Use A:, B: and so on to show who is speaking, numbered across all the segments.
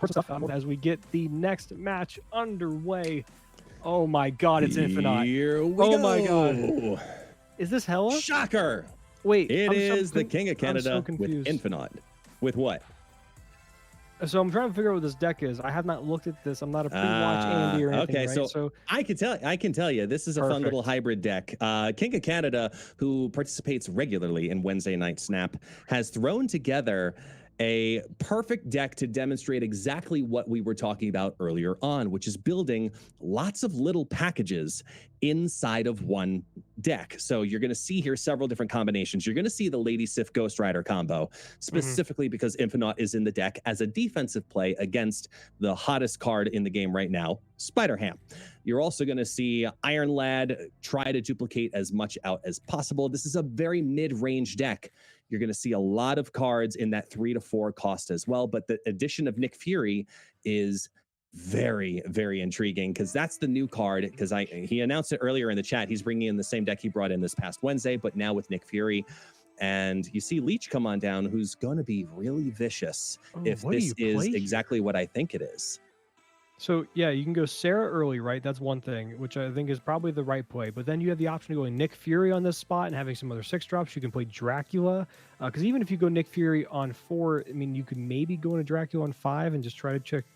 A: stuff as we get the next match underway. Oh my God, it's Infinite.
B: Here we go.
A: Oh my God. Is this Hella?
B: Shocker.
A: Wait,
B: It is the King of Canada with Infinite. With what?
A: So I'm trying to figure out what this deck is. I have not looked at this. I'm not a pre-watch Andy or anything.
B: Okay,
A: right?
B: so I can tell you this is a fun little hybrid deck. King of Canada, who participates regularly in Wednesday Night Snap, has thrown together a perfect deck to demonstrate exactly what we were talking about earlier on, which is building lots of little packages inside of one deck. So you're going to see here several different combinations. You're going to see the Lady Sif Ghost Rider combo, specifically because Infinite is in the deck as a defensive play against the hottest card in the game right now, Spider-Ham. You're also going to see Iron Lad try to duplicate as much out as possible. This is a very mid-range deck. You're going to see a lot of cards in that 3 to 4 cost as well. But the addition of Nick Fury is very, very intriguing because that's the new card. Because he announced it earlier in the chat. He's bringing in the same deck he brought in this past Wednesday, but now with Nick Fury. And you see Leech come on down, who's going to be really vicious if this is exactly what I think it is.
A: So, yeah, you can go Sarah early, right? That's one thing, which I think is probably the right play. But then you have the option of going Nick Fury on this spot and having some other 6-drops. You can play Dracula. Because even if you go Nick Fury on 4, I mean, you could maybe go into Dracula on 5 and just try to check,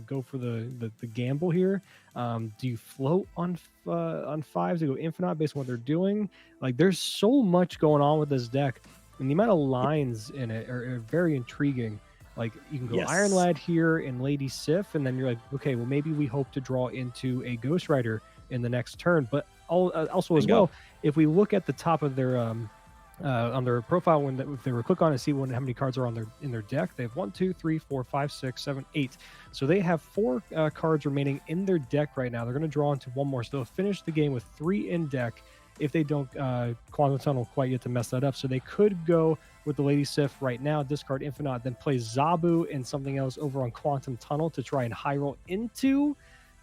A: go for the gamble here. Do you float on 5 to go Infinite based on what they're doing? Like, there's so much going on with this deck. And the amount of lines in it are very intriguing. Like, you can go Iron Lad here and Lady Sif, and then you're like, okay, well, maybe we hope to draw into a Ghost Rider in the next turn. But also as well, if we look at the top of their on their profile, if they were click on and see how many cards are in their deck, they have 1, 2, 3, 4, 5, 6, 7, 8. So they have 4 cards remaining in their deck right now. They're going to draw into 1 more, so they'll finish the game with 3 in deck if they don't Quantum Tunnel quite yet to mess that up. So they could go with the Lady Sif right now, discard Infinite, then play Zabu and something else over on Quantum Tunnel to try and high roll into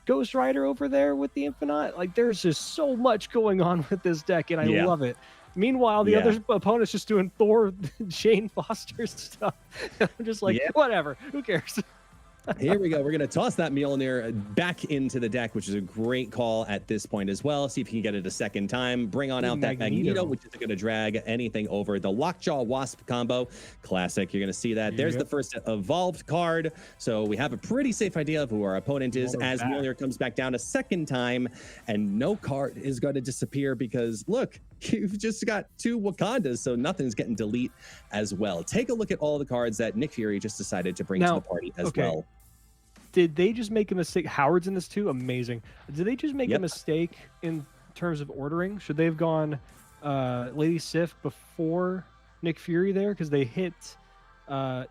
A: Ghost Rider over there with the Infinite. Like, there's just so much going on with this deck, and I love it. Meanwhile, the other opponent's just doing Thor, Shane Foster stuff. I'm just like, whatever, who cares?
B: Here we go. We're going to toss that Mjolnir back into the deck, which is a great call at this point as well. See if you can get it a second time. Bring on out that Magneto, which is going to drag anything over. The Lockjaw Wasp combo, classic. You're going to see that. There's the first evolved card. So we have a pretty safe idea of who our opponent is as Mjolnir comes back down a second time, and no card is going to disappear because, look, you've just got 2 Wakandas, so nothing's getting delete as well. Take a look at all the cards that Nick Fury just decided to bring to the party as well.
A: Did they just make a mistake? Howard's in this too? Amazing. Did they just make a mistake in terms of ordering? Should they have gone Lady Sif before Nick Fury there? Because they hit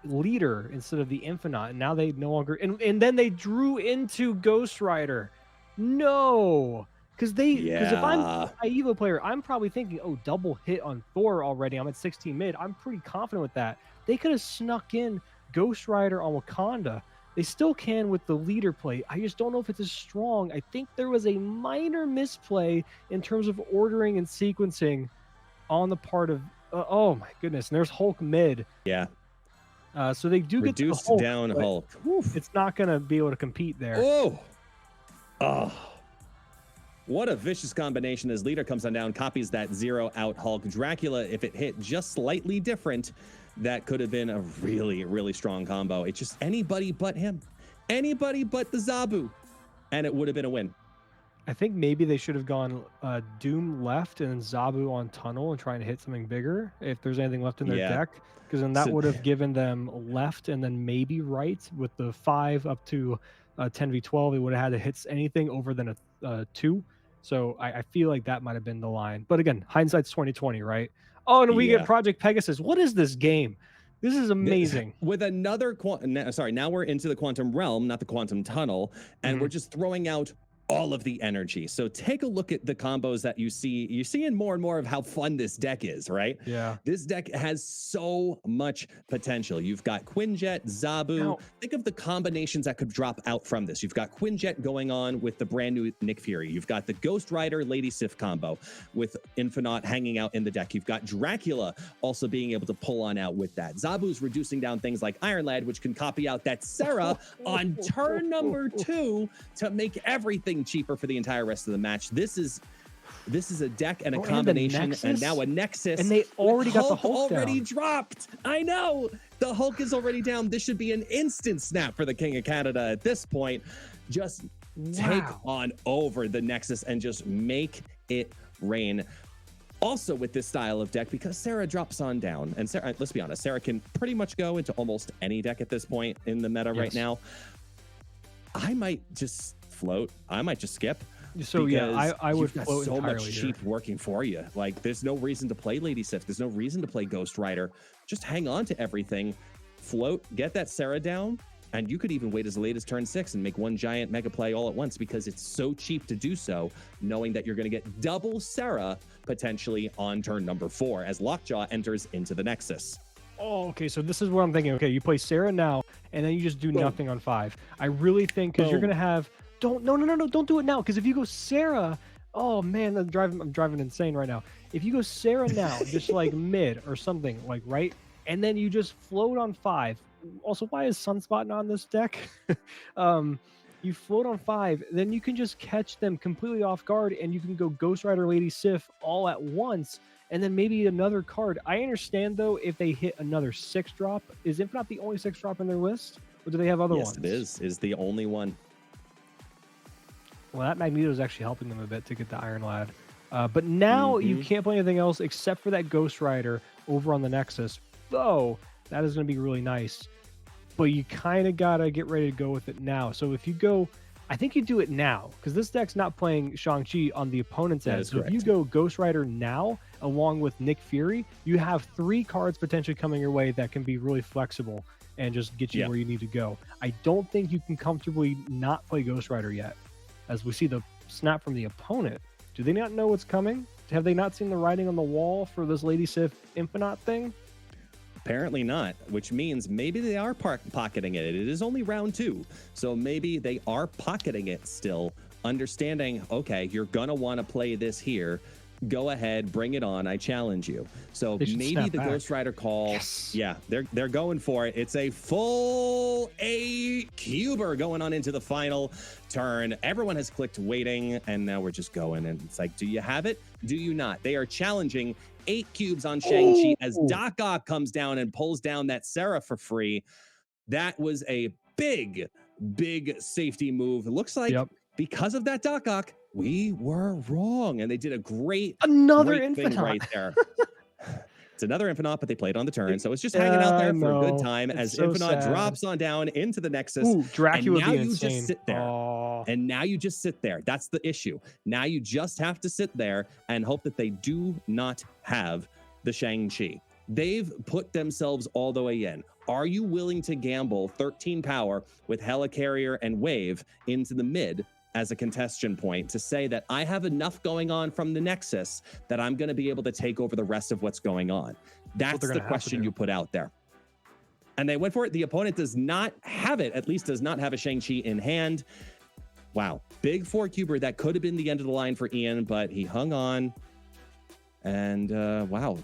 A: Leader instead of the Infinite, and now they no longer... And then they drew into Ghost Rider. No! Because if I'm an Evo player, I'm probably thinking, oh, double hit on Thor already. I'm at 16 mid. I'm pretty confident with that. They could have snuck in Ghost Rider on Wakanda. They still can with the Leader play. I just don't know if it's as strong. I think there was a minor misplay in terms of ordering and sequencing on the part of... oh, my goodness. And there's Hulk mid.
B: Yeah.
A: So they do
B: get
A: Reduced Hulk,
B: down Hulk.
A: It's not going to be able to compete there.
B: Oh. What a vicious combination as Leader comes on down, copies that 0 out Hulk. Dracula, if it hit just slightly different, that could have been a really, really strong combo. It's just anybody but him. Anybody but the Zabu. And it would have been a win.
A: I think maybe they should have gone Doom left and then Zabu on Tunnel and trying to hit something bigger if there's anything left in their deck. Because then that would have given them left and then maybe right with the 5 up to 10v12. They would have had to hit anything over than a 2. So I feel like that might have been the line. But again, hindsight's 2020, right? Oh, and we get Project Pegasus. What is this game? This is amazing.
B: With another now we're into the Quantum Realm, not the Quantum Tunnel, and we're just throwing out all of the energy. So take a look at the combos that you see. You're seeing more and more of how fun this deck is, right?
A: Yeah.
B: This deck has so much potential. You've got Quinjet, Zabu.
A: Now,
B: Think of the combinations that could drop out from this. You've got Quinjet going on with the brand new Nick Fury. You've got the Ghost Rider Lady Sif combo with Infinite hanging out in the deck. You've got Dracula also being able to pull on out with that. Zabu's reducing down things like Iron Lad, which can copy out that Sarah on turn number 2 to make everything cheaper for the entire rest of the match. This is a deck and a combination, and now a Nexus.
A: And they already got the Hulk
B: already
A: down.
B: dropped. I know. The Hulk is already down. This should be an instant snap for the King of Canada at this point. Just take on over the Nexus and just make it rain. Also with this style of deck, because Sarah drops on down, and Sarah, let's be honest, Sarah can pretty much go into almost any deck at this point in the meta right now. I might just float. I might just skip.
A: So yeah, I would float
B: so
A: entirely
B: much
A: here.
B: cheap working for you. Like, there's no reason to play Lady Sif. There's no reason to play Ghost Rider. Just hang on to everything, float, get that Sarah down, and you could even wait as late as turn 6 and make one giant mega play all at once, because it's so cheap to do so, knowing that you're going to get double Sarah potentially on turn number 4 as Lockjaw enters into the Nexus.
A: Oh, okay. So this is what I'm thinking. Okay, you play Sarah now, and then you just do nothing on 5. I really think, because you're gonna have no, don't do it now. Because if you go Sarah, oh man, I'm driving insane right now. If you go Sarah now, just like mid or something, like right, and then you just float on 5. Also, why is Sunspot not on this deck? You float on 5, then you can just catch them completely off guard, and you can go Ghost Rider, Lady Sif all at once, and then maybe another card. I understand though, if they hit another 6-drop, is Infinite the only 6-drop in their list, or do they have other ones?
B: Yes, it is the only one.
A: Well, that Magneto is actually helping them a bit to get the Iron Lad. But now you can't play anything else except for that Ghost Rider over on the Nexus. Though, that is going to be really nice. But you kind of got to get ready to go with it now. So if you go, I think you do it now, because this deck's not playing Shang-Chi on the opponent's end. So if you go Ghost Rider now, along with Nick Fury, you have 3 cards potentially coming your way that can be really flexible and just get you where you need to go. I don't think you can comfortably not play Ghost Rider yet. As we see the snap from the opponent, do they not know what's coming? Have they not seen the writing on the wall for this Lady Sif Infinite thing?
B: Apparently not, which means maybe they are pocketing it. It is only round 2, so maybe they are pocketing it still, understanding, okay, you're going to want to play this here. Go ahead, bring it on. I challenge you. So maybe the Ghost Rider call, yeah, they're going for it. It's a full 8-cuber going on into the final turn. Everyone has clicked waiting, and now we're just going. And it's like, do you have it? Do you not? They are challenging 8 cubes on Shang-Chi as Doc Ock comes down and pulls down that Sarah for free. That was a big safety move. It looks like because of that Doc Ock, we were wrong, and they did a great thing right there. It's another Infinite, but they played on the turn, so it's just hanging out there for a good time as so Infinite drops on down into the Nexus.
A: Dracula
B: and now you
A: insane.
B: just sit there. And now you just sit there. That's the issue. Now you just have to sit there and hope that they do not have the Shang-Chi. They've put themselves all the way in. Are you willing to gamble 13 power with Helicarrier and Wave into the mid as a contestation point to say that I have enough going on from the Nexus that I'm going to be able to take over the rest of what's going on? That's the question you put out there. And they went for it. The opponent does not have it, at least does not have a Shang-Chi in hand. Wow. Big 4-cuber. That could have been the end of the line for Ian, but he hung on. And wow,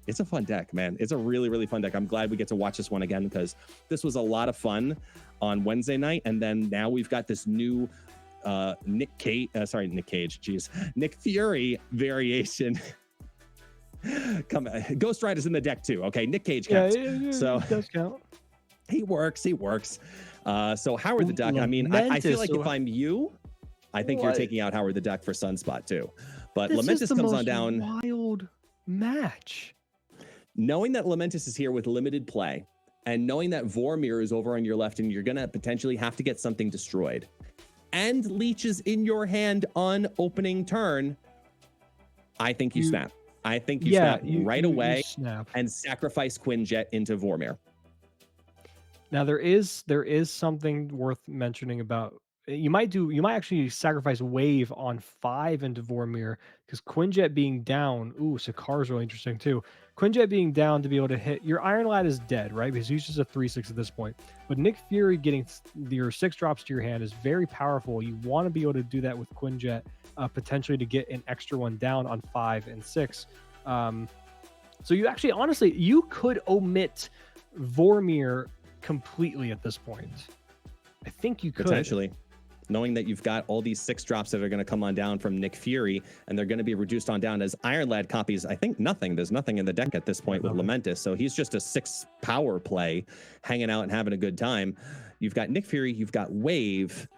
B: it's a fun deck, man. It's a really fun deck. I'm glad we get to watch this one again, because this was a lot of fun on Wednesday night. And then now we've got this new Nick Fury variation. Ghost Rider's in the deck too. Okay, Nick Cage counts. So
A: it does count.
B: He works. So Howard the Duck. I mean, I feel like if I'm you, I think you're taking out Howard the Duck for Sunspot too. But this Lamentus comes on down.
A: Wild match.
B: Knowing that Lamentus is here with limited play, and knowing that Vormir is over on your left, and you're gonna potentially have to get something destroyed, and leeches in your hand on opening turn, I think you snap. I think you snap right away and sacrifice Quinjet into Vormir.
A: Now there is something worth mentioning about you might actually sacrifice Wave on 5 into Vormir because Quinjet being down. Ooh, Sakar's really interesting too. Quinjet being down to be able to hit your Iron Lad is dead, right? Because he's just a 3/6 at this point. But Nick Fury getting your 6 drops to your hand is very powerful. You want to be able to do that with Quinjet, potentially to get an extra one down on 5 and 6. So you actually, honestly, you could omit Vormir completely at this point. I think you could.
B: Potentially. Knowing that you've got all these 6 drops that are going to come on down from Nick Fury, and they're going to be reduced on down as Iron Lad copies. I think nothing. There's nothing in the deck at this point with Lamentis, so he's just a 6 power play, hanging out and having a good time. You've got Nick Fury, you've got Wave.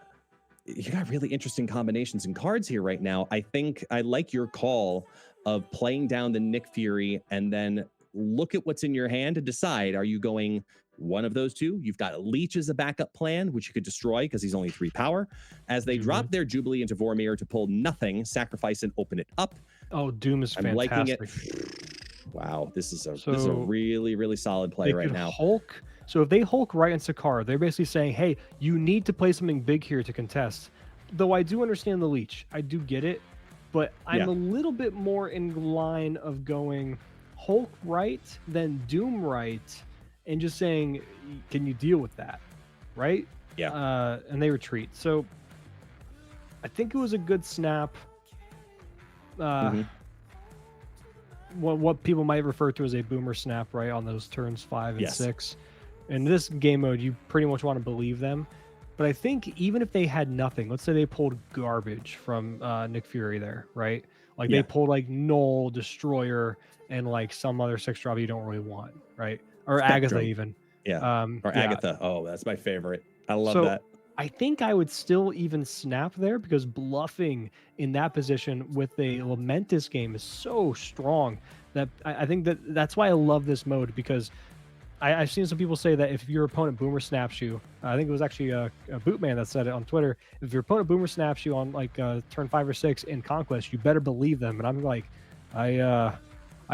B: You got really interesting combinations and cards here right now. I think I like your call of playing down the Nick Fury and then look at what's in your hand to decide, are you going one of those two? You've got Leech as a backup plan, which you could destroy because he's only 3 power. As they drop their Jubilee into Vormir to pull nothing, sacrifice and open it up.
A: Oh, Doom is fantastic.
B: I'm liking it. Wow, this is a really, really solid play right now.
A: Hulk. So if they Hulk right into Sakar, they're basically saying, hey, you need to play something big here to contest. Though I do understand the Leech. I do get it. But I'm a little bit more in line of going Hulk right, then Doom right, and just saying, can you deal with that? Right?
B: Yeah.
A: And they retreat. So I think it was a good snap. What people might refer to as a boomer snap, right? On those turns 5 and 6. In this game mode, you pretty much want to believe them. But I think even if they had nothing, let's say they pulled garbage from Nick Fury there, right? Like they pulled like Null, Destroyer, and like some other 6 drop you don't really want, right? Or
B: Spectrum.
A: Agatha even.
B: Or Agatha. Oh, that's my favorite. I love that.
A: I think I would still even snap there because bluffing in that position with a Lamentis game is so strong that I think that's why I love this mode, because I've seen some people say that if your opponent boomer snaps you, I think it was actually a Bootman that said it on Twitter, if your opponent boomer snaps you on like turn 5 or 6 in Conquest, you better believe them. And I'm like, I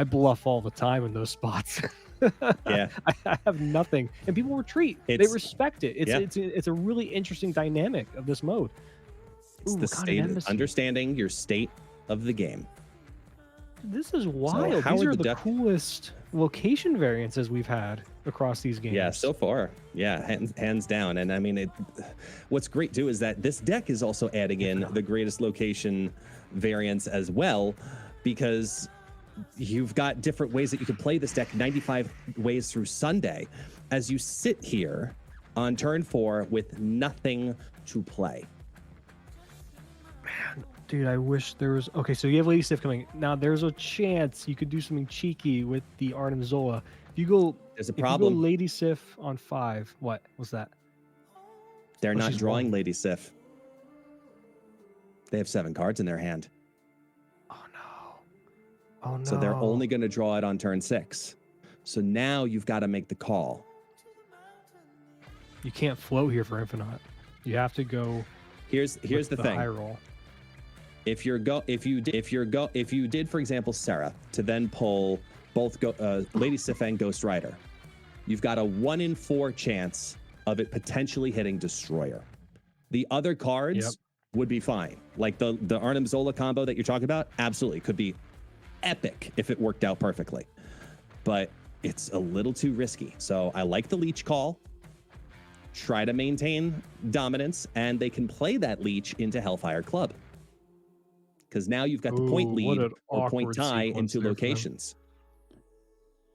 A: bluff all the time in those spots. I have nothing, and people retreat. They respect it. It's a really interesting dynamic of this mode.
B: It's the state, understanding your state of the game.
A: This is wild. These are the coolest location variances we've had across these games.
B: Yeah, so far. Yeah, hands down. And I mean, what's great too is that this deck is also adding in the greatest location variants as well, because you've got different ways that you can play this deck, 95 ways through Sunday, as you sit here on turn 4 with nothing to play.
A: Man, dude, I wish there was... Okay, so you have Lady Sif coming. Now, there's a chance you could do something cheeky with the Arnim Zola. If you go...
B: There's a problem.
A: You go Lady Sif on 5. What was that?
B: They're not drawing Lady Sif. They have 7 cards in their hand.
A: Oh, no.
B: So they're only going to draw it on turn 6. So now you've got to make the call.
A: You can't float here for Infinite. You have to go.
B: Here's the thing.
A: High roll.
B: If you did, for example, Sarah, to then pull both Lady Sif and Ghost Rider, you've got a 1 in 4 chance of it potentially hitting Destroyer. The other cards would be fine. Like the Arnim Zola combo that you're talking about, absolutely could be epic if it worked out perfectly, but it's a little too risky. So I like the Leech call. Try to maintain dominance, and they can play that Leech into Hellfire Club, because now you've got the point lead or point tie into locations.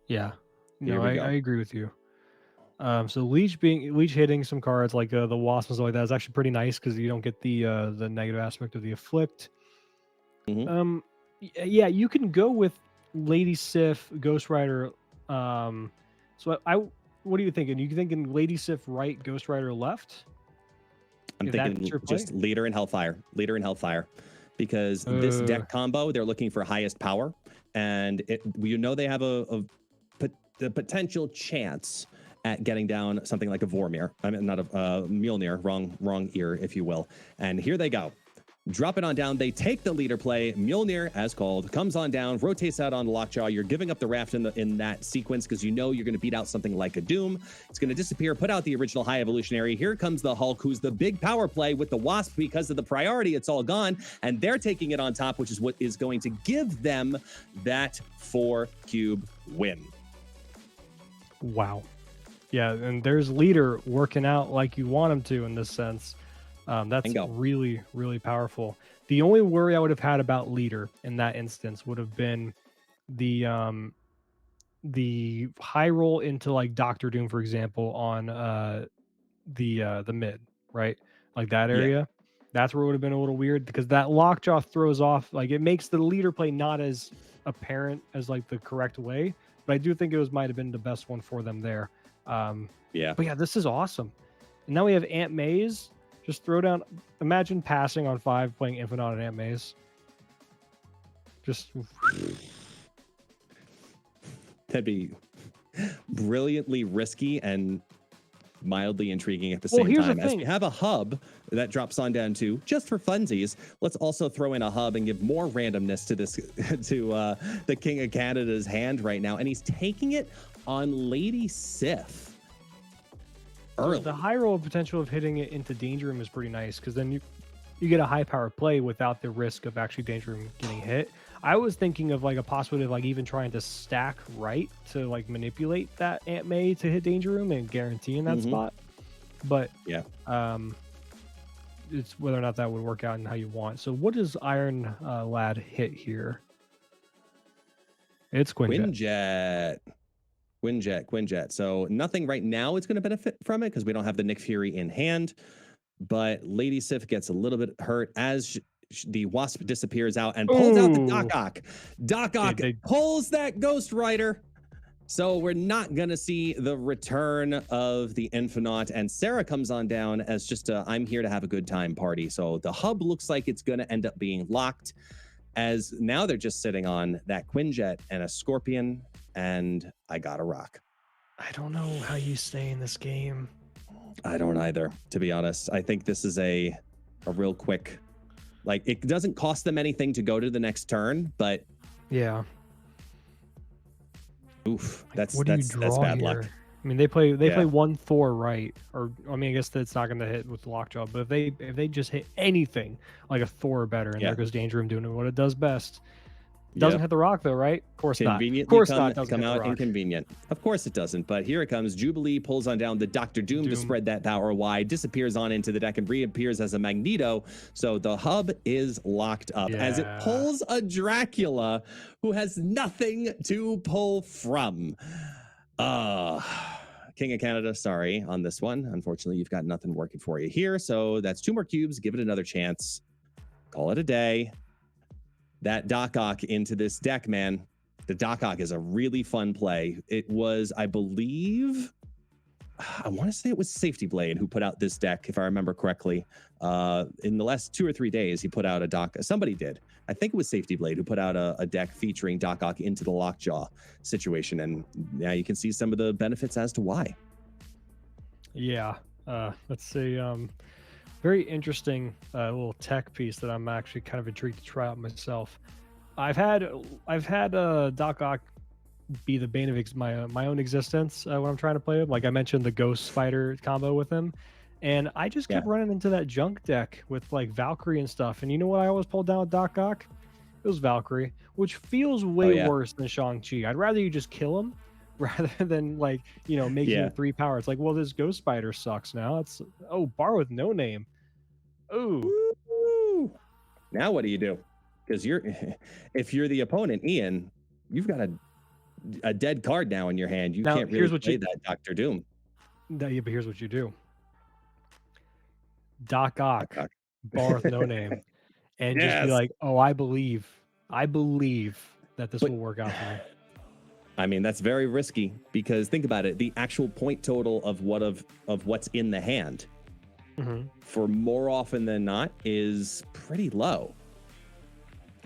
A: Yeah, no, I agree with you. So Leech hitting some cards like the Wasp and stuff like that is actually pretty nice, because you don't get the negative aspect of the Afflict. Yeah, you can go with Lady Sif, Ghost Rider. So what are you thinking? You thinking Lady Sif right, Ghost Rider left?
B: I'm thinking just Leader and Hellfire. Leader and Hellfire. Because this deck combo, they're looking for highest power. And they have a potential chance at getting down something like a Vormir. I mean, not a Mjolnir, wrong ear, if you will. And here they go. drop it on down. They take the leader play. Mjolnir, as called, comes on down, rotates out on the Lockjaw. You're giving up the raft in that sequence because you know you're going to beat out something like a Doom. It's going to disappear, put out the original High Evolutionary. Here comes the Hulk, who's the big power play with the Wasp because of the priority. It's all gone, and they're taking it on top, which is what is going to give them that 4-cube win.
A: Wow. Yeah, and there's leader working out like you want him to in this sense. That's really, really powerful. The only worry I would have had about leader in that instance would have been the high roll into like Doctor Doom, for example, on the mid, right? Like that area. That's where it would have been a little weird because that lockjaw throws off, like it makes the leader play not as apparent as like the correct way. But I do think it might have been the best one for them there. But yeah, this is awesome. And now we have Aunt May's. Just throw down. Imagine passing on 5, playing Infinite on Aunt May's. Just.
B: That'd be brilliantly risky and mildly intriguing at the same time. As we have a hub that drops on down to, just for funsies, let's also throw in a hub and give more randomness to this to the King of Canada's hand right now, and he's taking it on Lady Sif. Early.
A: The high roll potential of hitting it into Danger Room is pretty nice because then you get a high power play without the risk of actually Danger Room getting hit. I was thinking of like a possibility of like even trying to stack right to like manipulate that Aunt May to hit Danger Room and guaranteeing that spot. But it's whether or not that would work out and how you want. So what does Iron Lad hit here? It's Quinjet.
B: Quinjet. So nothing right now is going to benefit from it because we don't have the Nick Fury in hand. But Lady Sif gets a little bit hurt as the Wasp disappears out and pulls out the Doc Ock. Doc Ock pulls that Ghost Rider. So we're not going to see the return of the Infinite. And Sarah comes on down as just a I'm here to have a good time party. So the hub looks like it's going to end up being locked, as now they're just sitting on that Quinjet and a Scorpion. And I got a rock.
A: I don't know how you stay in this game.
B: I don't either, to be honest. I think this is a real quick, like, it doesn't cost them anything to go to the next turn, but
A: yeah.
B: Oof, that's bad luck.
A: I mean, they play one Thor right, or I mean, I guess that's not going to hit with the lockjaw. But if they just hit anything like a Thor or better, and there goes Danger Room doing what it does best. Doesn't hit the rock though, right? Of course not. Of course not.
B: Come out inconvenient. Of course it doesn't. But here it comes. Jubilee pulls on down the Dr. Doom to spread that power wide, disappears on into the deck and reappears as a Magneto. So the hub is locked up as it pulls a Dracula who has nothing to pull from. King of Canada, sorry on this one. Unfortunately, you've got nothing working for you here. So that's 2 more cubes. Give it another chance. Call it a day. That Doc Ock into this deck, man. The Doc Ock is a really fun play. It was, I believe, I want to say it was Safety Blade who put out this deck, if I remember correctly. In the last 2 or 3 days, he put out a Doc. Somebody did. I think it was Safety Blade who put out a deck featuring Doc Ock into the Lockjaw situation. And now you can see some of the benefits as to why.
A: Yeah. Let's see. Very interesting little tech piece that I'm actually kind of intrigued to try out myself. I've had Doc Ock be the bane of my own existence when I'm trying to play him. Like I mentioned, the Ghost Spider combo with him, and I just kept running into that junk deck with like Valkyrie and stuff. And you know what I always pulled down with Doc Ock? It was Valkyrie, which feels way worse than Shang-Chi. I'd rather you just kill him rather than like making him 3 power. It's like, well, this Ghost Spider sucks now. It's bar with no name.
B: Ooh. Now what do you do? Because if you're the opponent, Ian, you've got a dead card now in your hand. You can't really play that Dr. Doom.
A: Yeah, but here's what you do. Doc Ock, bar with no name. And just be like, I believe that this will work out for me.
B: I mean, that's very risky because think about it. The actual point total of what's in the hand for more often than not is pretty low.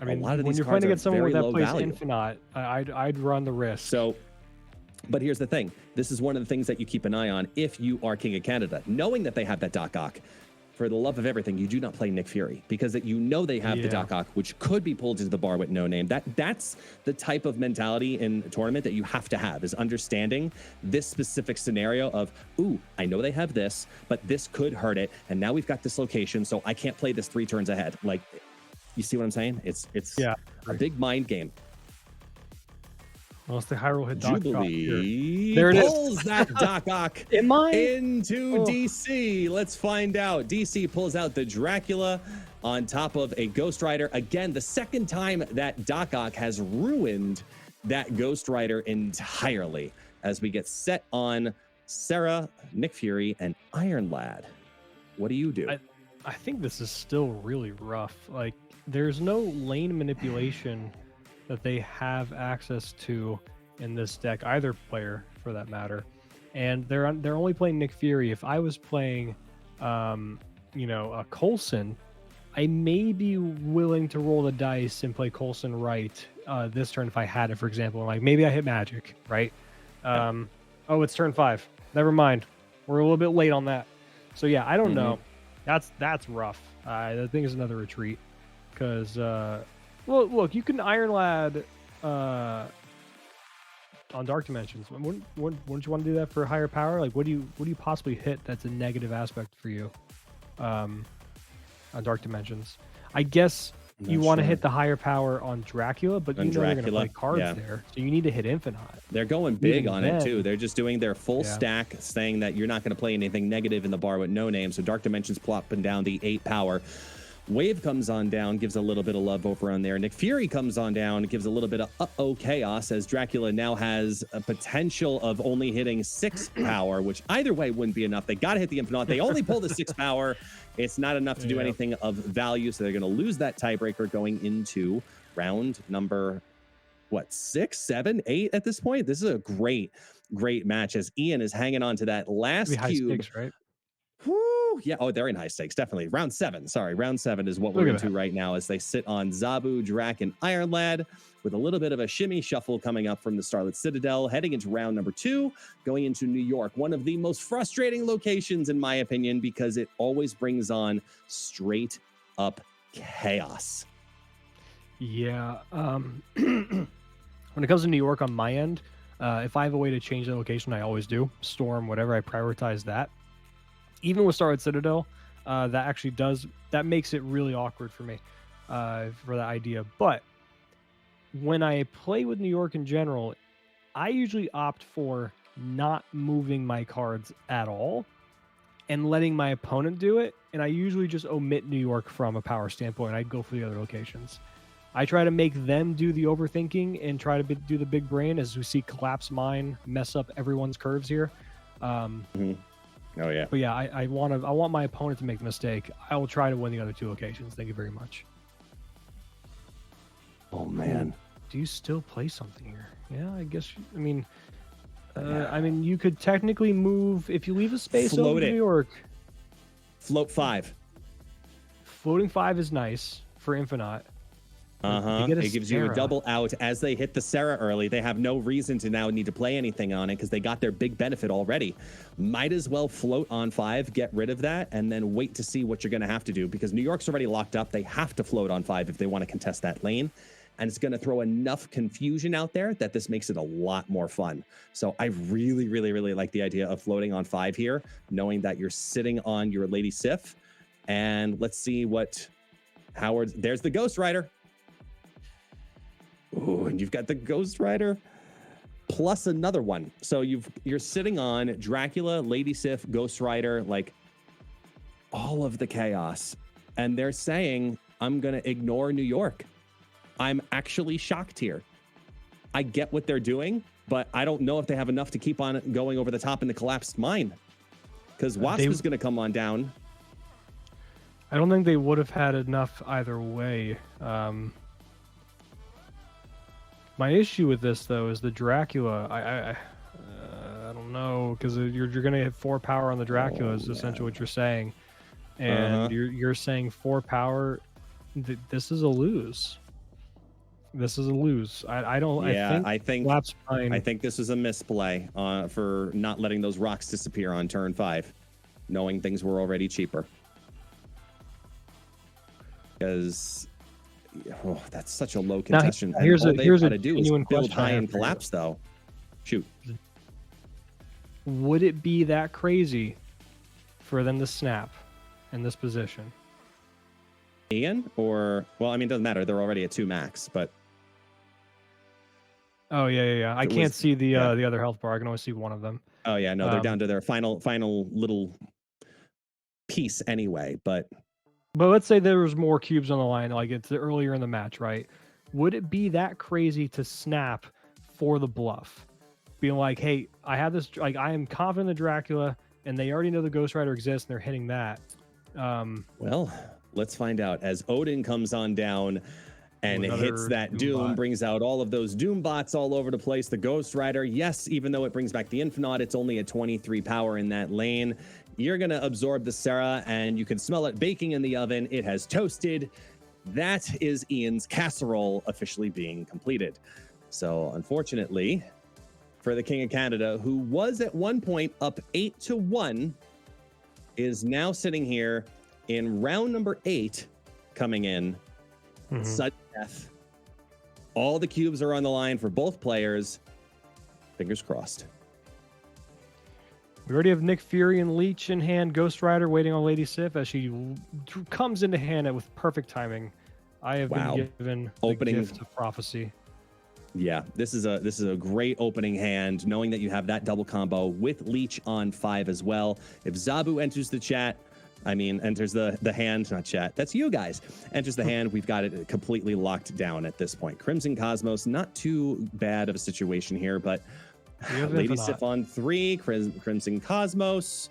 A: I mean, a lot of when you're playing against someone that plays Infinite, I'd run the risk.
B: So, but here's the thing. This is one of the things that you keep an eye on if you are King of Canada, knowing that they have that Doc Ock. for the love of everything, you do not play Nick Fury because that you know they have the Doc Ock, which could be pulled into the bar with no name. That's the type of mentality in a tournament that you have to have, is understanding this specific scenario of, ooh, I know they have this, but this could hurt it, and now we've got this location, so I can't play this 3 turns ahead. Like, you see what I'm saying? It's a big mind game.
A: Unless the Hyrule hit Doc
B: Jubilee there it pulls that Doc Ock into DC. Let's find out. DC pulls out the Dracula on top of a Ghost Rider. Again, the second time that Doc Ock has ruined that Ghost Rider entirely, as we get set on Sarah, Nick Fury, and Iron Lad. What do you do?
A: I think this is still really rough. Like, there's no lane manipulation that they have access to in this deck, either player for that matter, and they're only playing Nick Fury. If I was playing, a Coulson, I may be willing to roll the dice and play Coulson right this turn if I had it, for example. Like maybe I hit Magic, right? Oh, it's turn 5. Never mind, we're a little bit late on that. So yeah, I don't know. That's rough. I think it's another retreat because. Well, look, you can Iron Lad on Dark Dimensions. Wouldn't you want to do that for higher power? Like, what do you possibly hit that's a negative aspect for you on Dark Dimensions? I guess you want to hit the higher power on Dracula, but you know they're going to play cards there, so you need to hit Infinite.
B: They're going big on it too. They're just doing their full stack, saying that you're not going to play anything negative in the bar with no name. So Dark Dimensions plopping down the 8 power. Wave comes on down, gives a little bit of love over on there. Nick Fury comes on down, gives a little bit of uh-oh chaos, as Dracula now has a potential of only hitting 6 power, which either way wouldn't be enough. They got to hit the Infinite. They only pull the 6 power. It's not enough to do anything of value, so they're going to lose that tiebreaker going into round number, 6, 7, 8 at this point? This is a great match as Ian is hanging on to that last cube.
A: High stakes, right?
B: Whew, yeah. Oh, they're in high stakes. Definitely. Round 7. Sorry. Round 7 is what we're into right now as they sit on Zabu, Drac, and Iron Lad with a little bit of a shimmy shuffle coming up from the Starlit Citadel, heading into round number 2, going into New York. One of the most frustrating locations, in my opinion, because it always brings on straight up chaos.
A: Yeah. When it comes to New York on my end, if I have a way to change the location, I always do. Storm, whatever, I prioritize that. Even with Starlit Citadel, that makes it really awkward for me for that idea. But when I play with New York in general, I usually opt for not moving my cards at all and letting my opponent do it. And I usually just omit New York from a power standpoint. I'd go for the other locations. I try to make them do the overthinking and try to do the big brain, as we see Collapse Mine mess up everyone's curves here.
B: Oh yeah.
A: But yeah, I want my opponent to make the mistake. I will try to win the other 2 locations. Thank you very much.
B: Oh man.
A: Do you still play something here? Yeah, I guess. I mean, you could technically move if you leave a space over New York.
B: Float 5.
A: Floating 5 is nice for Infinite.
B: It gives you a double out as they hit the Sarah early. They have no reason to now need to play anything on it because they got their big benefit already. Might as well float on 5, get rid of that, and then wait to see what you're going to have to do, because New York's already locked up. They have to float on 5 if they want to contest that lane. And it's going to throw enough confusion out there that this makes it a lot more fun. So I really, really, really like the idea of floating on 5 here, knowing that you're sitting on your Lady Sif. And let's see what Howard... There's the Ghost Rider. Ooh, and you've got the Ghost Rider plus another one. So you're sitting on Dracula, Lady Sif, Ghost Rider, like all of the chaos. And they're saying, I'm going to ignore New York. I'm actually shocked here. I get what they're doing, but I don't know if they have enough to keep on going over the top in the Collapsed Mine, because Wasp is going to come on down.
A: I don't think they would have had enough either way. My issue with this, though, is the Dracula. I don't know, because you're going to hit 4 power on the Dracula is essentially what you're saying. And you're saying 4 power. This is a lose. This is a lose. I think
B: this was a misplay for not letting those rocks disappear on turn 5, knowing things were already cheaper. because that's such a low
A: Now,
B: contestation. And
A: here's
B: all
A: a
B: they've
A: here's
B: got
A: a
B: to do is
A: genuine
B: build
A: question I
B: high
A: have
B: and
A: for you.
B: collapse, though. Shoot.
A: Would it be that crazy for them to snap in this position?
B: Ian? Or, well, I mean, it doesn't matter. They're already at 2 max, but.
A: Oh, yeah. I can't see the other health bar. I can only see one of them.
B: Oh, yeah, no, they're down to their final little piece anyway, but
A: let's say there was more cubes on the line, like it's earlier in the match, right? Would it be that crazy to snap for the bluff? Being like, hey, I have this, like, I am confident in the Dracula, and they already know the Ghost Rider exists, and they're hitting that.
B: Well, let's find out. As Odin comes on down and hits that Doom, brings out all of those Doom bots all over the place. The Ghost Rider, yes, even though it brings back the Infinite, it's only at 23 power in that lane. You're going to absorb the Sarah, and you can smell it baking in the oven. It has toasted. That is Ian's casserole officially being completed. So, unfortunately, for the King of Canada, who was at one point up 8-1, is now sitting here in round number 8 coming in. Sudden death. All the cubes are on the line for both players. Fingers crossed.
A: We already have Nick Fury and Leech in hand. Ghost Rider waiting on Lady Sif as she comes into hand with perfect timing. I have been given the gift of prophecy.
B: Yeah, this is a great opening hand, knowing that you have that double combo with Leech on 5 as well. If Zabu enters the chat, enters the hand, not chat. That's you guys. Enters the hand. We've got it completely locked down at this point. Crimson Cosmos, not too bad of a situation here, but Lady Sif on 3, Crimson Cosmos.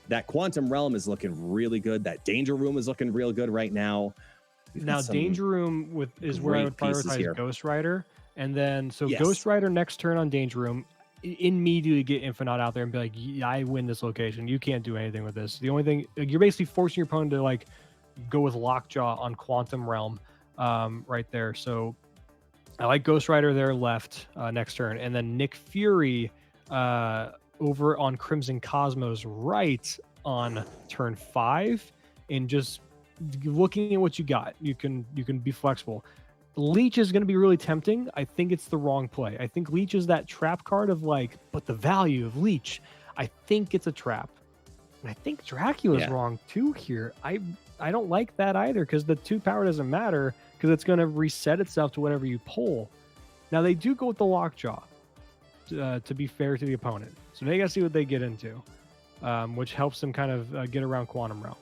B: That Quantum Realm is looking really good. That Danger Room is looking real good right now.
A: Now, Danger Room is where I would prioritize Ghost Rider. And then, Ghost Rider next turn on Danger Room, immediately get Infinite out there and be like, yeah, I win this location. You can't do anything with this. The only thing, you're basically forcing your opponent to like go with Lockjaw on Quantum Realm right there. So I like Ghost Rider there left next turn. And then Nick Fury over on Crimson Cosmos right on turn 5. And just looking at what you got, you can be flexible. Leech is going to be really tempting. I think it's the wrong play. I think Leech is that trap card of like, but the value of Leech, I think it's a trap. And I think Dracula's wrong too here. I don't like that either because the 2 power doesn't matter because it's going to reset itself to whatever you pull. Now they do go with the Lockjaw to be fair to the opponent. So they got to see what they get into, which helps them kind of get around Quantum Realm.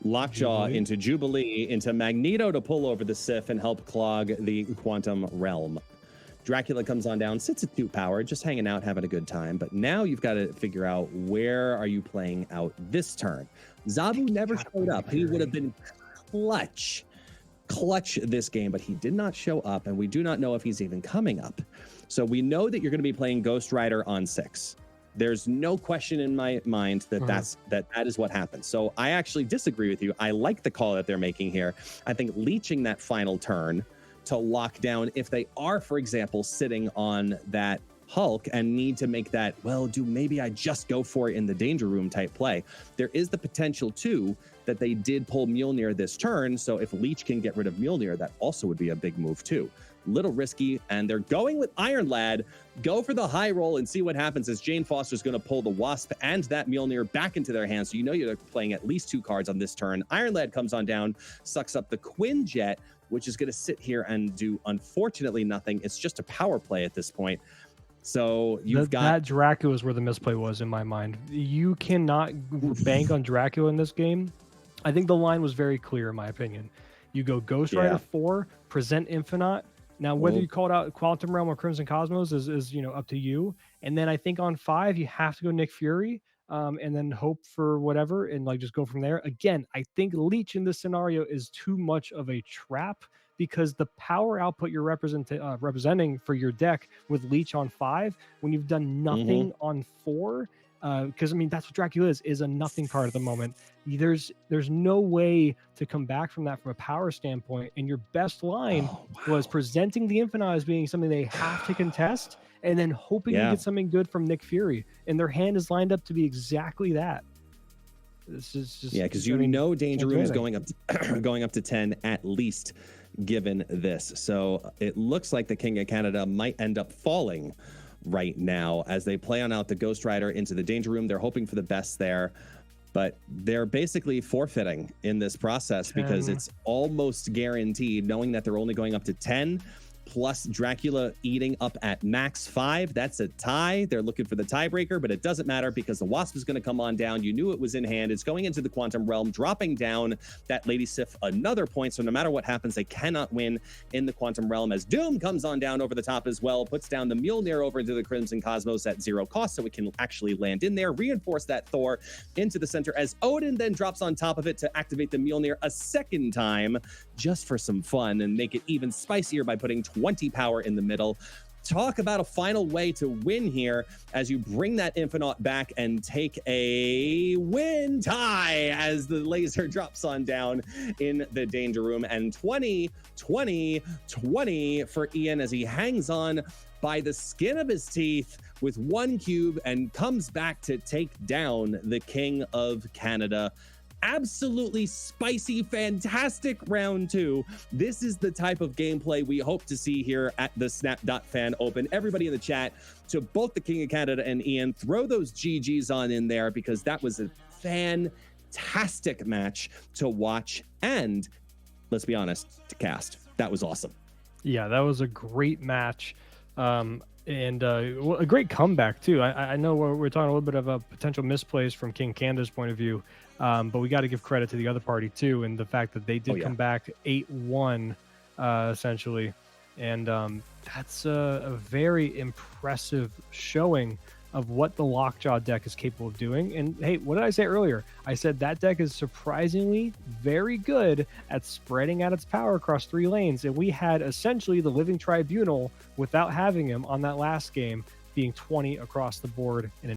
B: Lockjaw into Jubilee, into Magneto to pull over the Sif and help clog the Quantum Realm. Dracula comes on down, sits at 2 power, just hanging out, having a good time. But now you've got to figure out where are you playing out this turn. Zabu never showed up. He would have been clutch this game, but he did not show up, and we do not know if he's even coming up. So we know that you're going to be playing Ghost Rider on 6. There's no question in my mind that that is what happened. So I actually disagree with you. I like the call that they're making here. I think leeching that final turn to lock down if they are, for example, sitting on that Hulk and need to make that, well, maybe I just go for it in the Danger Room type play. There is the potential, too, that they did pull Mjolnir this turn. So if Leech can get rid of Mjolnir, that also would be a big move, too. Little risky, and they're going with Iron Lad. Go for the high roll and see what happens as Jane Foster's going to pull the Wasp and that Mjolnir back into their hands. So you know you're playing at least 2 cards on this turn. Iron Lad comes on down, sucks up the Quinjet, which is going to sit here and do, unfortunately, nothing. It's just a power play at this point. So you've got...
A: That Dracula is where the misplay was in my mind. You cannot bank on Dracula in this game. I think the line was very clear, in my opinion. You go Ghost Rider 4, present Infinite. Now, whether you call it out Quantum Realm or Crimson Cosmos is up to you. And then I think on 5, you have to go Nick Fury and then hope for whatever and like just go from there. Again, I think Leech in this scenario is too much of a trap because the power output you're representing for your deck with Leech on 5, when you've done nothing on 4, because that's what Dracula is a nothing card at the moment. There's no way to come back from that from a power standpoint, and your best line was presenting the Infinite as being something they have to contest and then hoping to get something good from Nick Fury, and their hand is lined up to be exactly that. This is just,
B: yeah, because Danger Room is going up to, going up to 10 at least, given this. So it looks like the King of Canada might end up falling right now as they play on out the Ghost Rider into the Danger Room. They're hoping for the best there, but they're basically forfeiting in this process because it's almost guaranteed, knowing that they're only going up to 10. Plus Dracula eating up at max 5. That's a tie. They're looking for the tiebreaker, but it doesn't matter because the Wasp is going to come on down. You knew it was in hand. It's going into the Quantum Realm, dropping down that Lady Sif another point. So no matter what happens, they cannot win in the Quantum Realm as Doom comes on down over the top as well, puts down the Mjolnir over into the Crimson Cosmos at 0 cost so it can actually land in there, reinforce that Thor into the center as Odin then drops on top of it to activate the Mjolnir a second time just for some fun and make it even spicier by putting 20 power in the middle. Talk about a final way to win here as you bring that Infinite back and take a win tie as the laser drops on down in the Danger Room. And 20 for Ian as he hangs on by the skin of his teeth with 1 cube and comes back to take down the King of Canada. Absolutely spicy, fantastic round 2. This is the type of gameplay we hope to see here at the SnapFan Open. Everybody in the chat, to both the King of Canada and Ian, throw those GGs on in there because that was a fantastic match to watch and, let's be honest, to cast. That was awesome.
A: Yeah, that was a great match. And a great comeback too. I know we're talking a little bit of a potential misplays from King Canada's point of view, but we got to give credit to the other party too, and the fact that they did come back 8-1 essentially, and that's a very impressive showing of what the Lockjaw deck is capable of doing. And hey, what did I say earlier? I said that deck is surprisingly very good at spreading out its power across 3 lanes. And we had essentially the Living Tribunal without having him on that last game being 20 across the board in